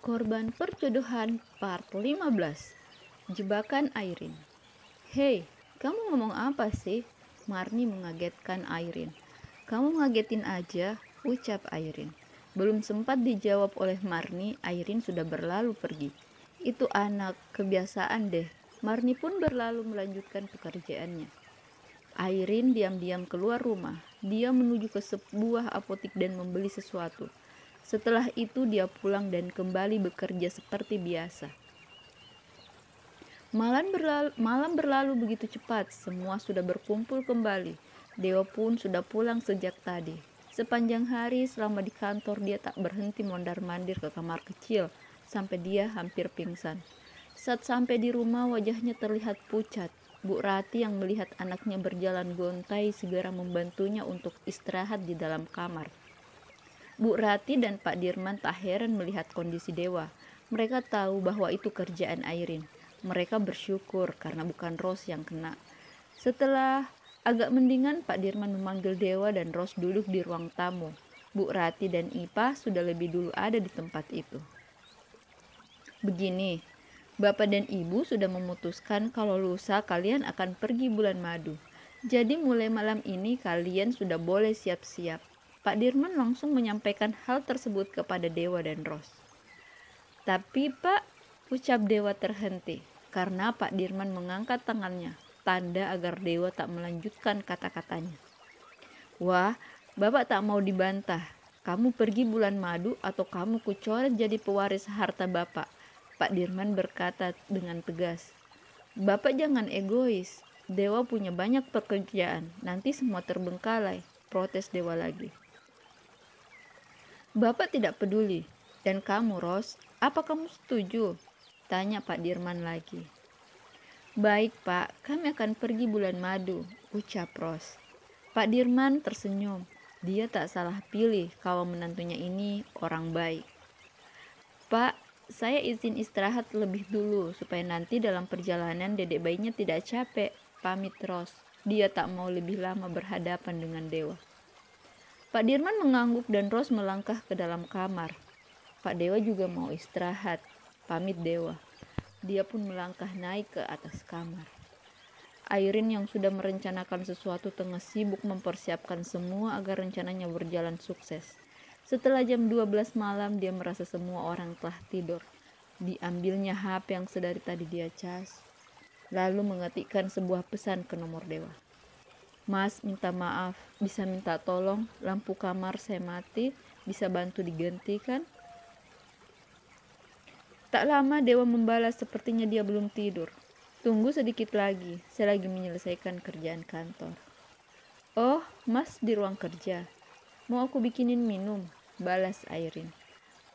Korban Perjodohan Part 15. Jebakan Airin. Hei, kamu ngomong apa sih? Marni mengagetkan Airin. Kamu ngagetin aja, ucap Airin. Belum sempat dijawab oleh Marni, Airin sudah berlalu pergi. Itu anak, kebiasaan deh. Marni pun berlalu melanjutkan pekerjaannya. Airin diam-diam keluar rumah. Dia menuju ke sebuah apotik dan membeli sesuatu. Setelah itu dia pulang dan kembali bekerja seperti biasa. Malam berlalu begitu cepat, semua sudah berkumpul kembali. Dewa pun sudah pulang sejak tadi. Sepanjang hari selama di kantor dia tak berhenti mondar-mandir ke kamar kecil, sampai dia hampir pingsan. Saat sampai di rumah wajahnya terlihat pucat. Bu Rati yang melihat anaknya berjalan gontai segera membantunya untuk istirahat di dalam kamar. Bu Rati dan Pak Dirman tak heran melihat kondisi Dewa. Mereka tahu bahwa itu kerjaan Airin. Mereka bersyukur karena bukan Ros yang kena. Setelah agak mendingan, Pak Dirman memanggil Dewa dan Ros duduk di ruang tamu. Bu Rati dan Ipa sudah lebih dulu ada di tempat itu. Begini, Bapak dan Ibu sudah memutuskan kalau lusa kalian akan pergi bulan madu. Jadi mulai malam ini kalian sudah boleh siap-siap. Pak Dirman langsung menyampaikan hal tersebut kepada Dewa dan Ros. Tapi Pak, ucap Dewa terhenti, karena Pak Dirman mengangkat tangannya, tanda agar Dewa tak melanjutkan kata-katanya. Wah, Bapak tak mau dibantah. Kamu pergi bulan madu atau kamu kucoret jadi pewaris harta Bapak, Pak Dirman berkata dengan tegas. Bapak jangan egois, Dewa punya banyak pekerjaan, nanti semua terbengkalai, protes Dewa lagi. Bapak tidak peduli. Dan kamu, Ros, apa kamu setuju? Tanya Pak Dirman lagi. Baik, Pak, kami akan pergi bulan madu, ucap Ros. Pak Dirman tersenyum. Dia tak salah pilih kalau menantunya ini orang baik. Pak, saya izin istirahat lebih dulu supaya nanti dalam perjalanan dedek bayinya tidak capek, pamit Ros. Dia tak mau lebih lama berhadapan dengan Dewa. Pak Dirman mengangguk dan Ros melangkah ke dalam kamar. Pak Dewa juga mau istirahat, pamit Dewa. Dia pun melangkah naik ke atas kamar. Airin yang sudah merencanakan sesuatu tengah sibuk mempersiapkan semua agar rencananya berjalan sukses. Setelah jam 12 malam dia merasa semua orang telah tidur. Diambilnya HP yang sedari tadi dia cas, lalu mengetikkan sebuah pesan ke nomor Dewa. Mas, minta maaf, bisa minta tolong, lampu kamar saya mati, bisa bantu digantikan? Tak lama Dewa membalas sepertinya dia belum tidur. Tunggu sedikit lagi, saya lagi menyelesaikan kerjaan kantor. Oh, Mas di ruang kerja. Mau aku bikinin minum? Balas Airin.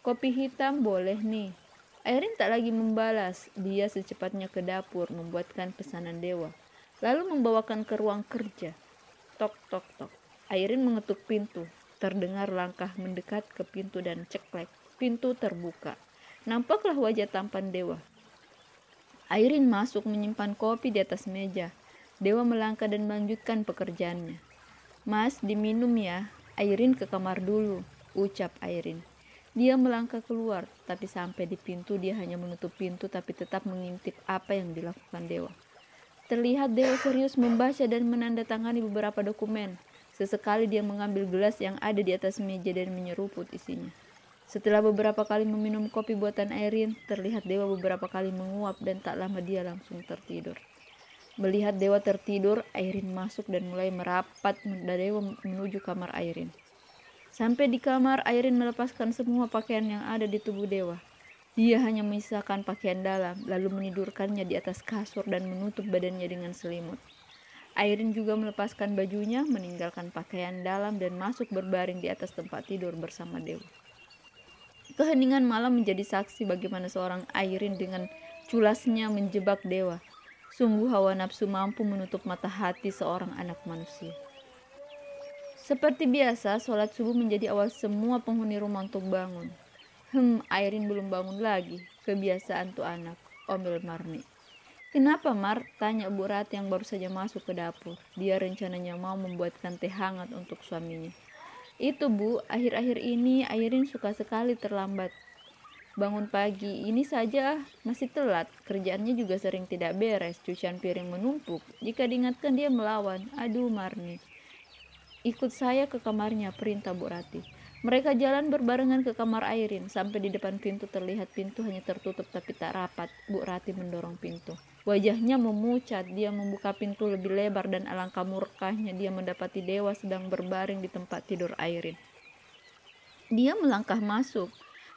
Kopi hitam boleh nih. Airin tak lagi membalas, dia secepatnya ke dapur membuatkan pesanan Dewa. Lalu membawakan ke ruang kerja. Tok, tok, tok. Airin mengetuk pintu. Terdengar langkah mendekat ke pintu dan ceklek. Pintu terbuka. Nampaklah wajah tampan Dewa. Airin masuk menyimpan kopi di atas meja. Dewa melangkah dan melanjutkan pekerjaannya. Mas, diminum ya. Airin ke kamar dulu, ucap Airin. Dia melangkah keluar, tapi sampai di pintu dia hanya menutup pintu tapi tetap mengintip apa yang dilakukan Dewa. Terlihat Dewa serius membaca dan menandatangani beberapa dokumen. Sesekali dia mengambil gelas yang ada di atas meja dan menyeruput isinya. Setelah beberapa kali meminum kopi buatan Airin, terlihat Dewa beberapa kali menguap dan tak lama dia langsung tertidur. Melihat Dewa tertidur, Airin masuk dan mulai merapat Dewa menuju kamar Airin. Sampai di kamar, Airin melepaskan semua pakaian yang ada di tubuh Dewa. Dia hanya menyisakan pakaian dalam, lalu menidurkannya di atas kasur dan menutup badannya dengan selimut. Airin juga melepaskan bajunya, meninggalkan pakaian dalam dan masuk berbaring di atas tempat tidur bersama Dewa. Keheningan malam menjadi saksi bagaimana seorang Airin dengan culasnya menjebak Dewa. Sungguh hawa nafsu mampu menutup mata hati seorang anak manusia. Seperti biasa, sholat subuh menjadi awal semua penghuni rumah untuk bangun. Airin belum bangun lagi. Kebiasaan tuh anak, omel Marni. Kenapa Mar? Tanya Bu Rati yang baru saja masuk ke dapur. Dia rencananya mau membuatkan teh hangat untuk suaminya. Itu Bu, akhir-akhir ini Airin suka sekali terlambat. bangun pagi. Ini saja masih telat. Kerjaannya juga sering tidak beres. Cucian piring menumpuk. Jika diingatkan dia melawan. Aduh Marni. Ikut saya ke kamarnya, perintah Bu Rati. Mereka jalan berbarengan ke kamar Airin. Sampai di depan pintu terlihat pintu hanya tertutup tapi tak rapat. Bu Rati mendorong pintu. Wajahnya memucat. Dia membuka pintu lebih lebar dan alangkah murkanya dia mendapati Dewa sedang berbaring di tempat tidur Airin. Dia melangkah masuk,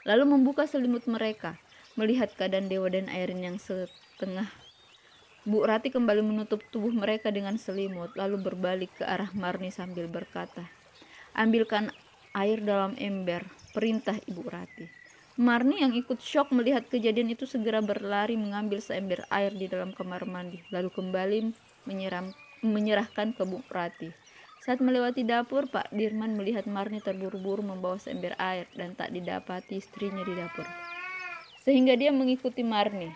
lalu membuka selimut mereka. Melihat keadaan Dewa dan Airin yang setengah, Bu Rati kembali menutup tubuh mereka dengan selimut, lalu berbalik ke arah Marni sambil berkata, "Ambilkan air dalam ember," perintah Ibu Rati. Marni yang ikut syok melihat kejadian itu segera berlari mengambil seember air di dalam kamar mandi, lalu kembali menyerahkan ke Bu Rati. Saat melewati dapur, Pak Dirman melihat Marni terburu-buru membawa seember air dan tak didapati istrinya di dapur. Sehingga dia mengikuti Marni.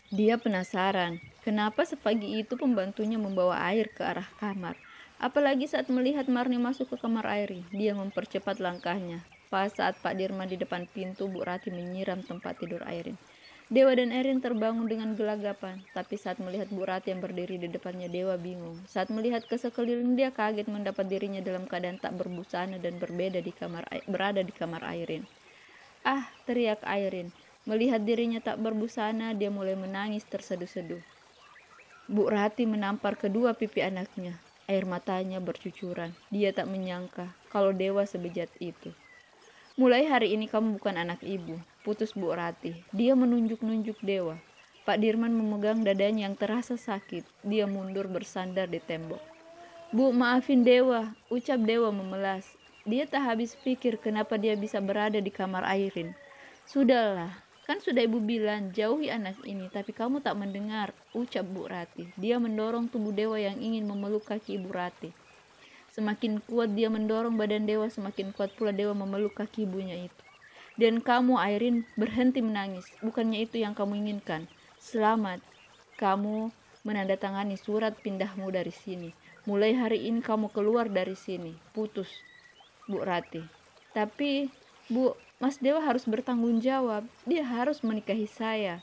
Dia penasaran, kenapa sepagi itu pembantunya membawa air ke arah kamar. Apalagi saat melihat Marni masuk ke kamar Airin, dia mempercepat langkahnya. Pas saat Pak Dirman di depan pintu, Bu Rati menyiram tempat tidur Airin. Dewa dan Airin terbangun dengan gelagapan, tapi saat melihat Bu Rati yang berdiri di depannya, Dewa bingung. Saat melihat ke sekeliling, dia kaget mendapat dirinya dalam keadaan tak berbusana dan berada di kamar Airin. "Ah!" teriak Airin. Melihat dirinya tak berbusana, dia mulai menangis terseduh-seduh. Bu Rati menampar kedua pipi anaknya. Air matanya bercucuran. Dia tak menyangka kalau Dewa sebejat itu. "Mulai hari ini kamu bukan anak ibu," putus Bu Rati. Dia menunjuk-nunjuk Dewa. Pak Dirman memegang dadanya yang terasa sakit. Dia mundur bersandar di tembok. "Bu, maafin Dewa," ucap Dewa memelas. Dia tak habis pikir kenapa dia bisa berada di kamar Airin. "Sudahlah, kan sudah ibu bilang jauhi anak ini, tapi kamu tak mendengar," ucap Bu Rati. Dia mendorong tubuh Dewa yang ingin memeluk kaki Ibu Rati. Semakin kuat dia mendorong badan Dewa, semakin kuat pula Dewa memeluk kaki ibunya itu. "Dan kamu, Airin, berhenti menangis. Bukannya itu yang kamu inginkan. Selamat, kamu menandatangani surat pindahmu dari sini. Mulai hari ini kamu keluar dari sini," putus Bu Rati. "Tapi Bu, Mas Dewa harus bertanggung jawab. Dia harus menikahi saya,"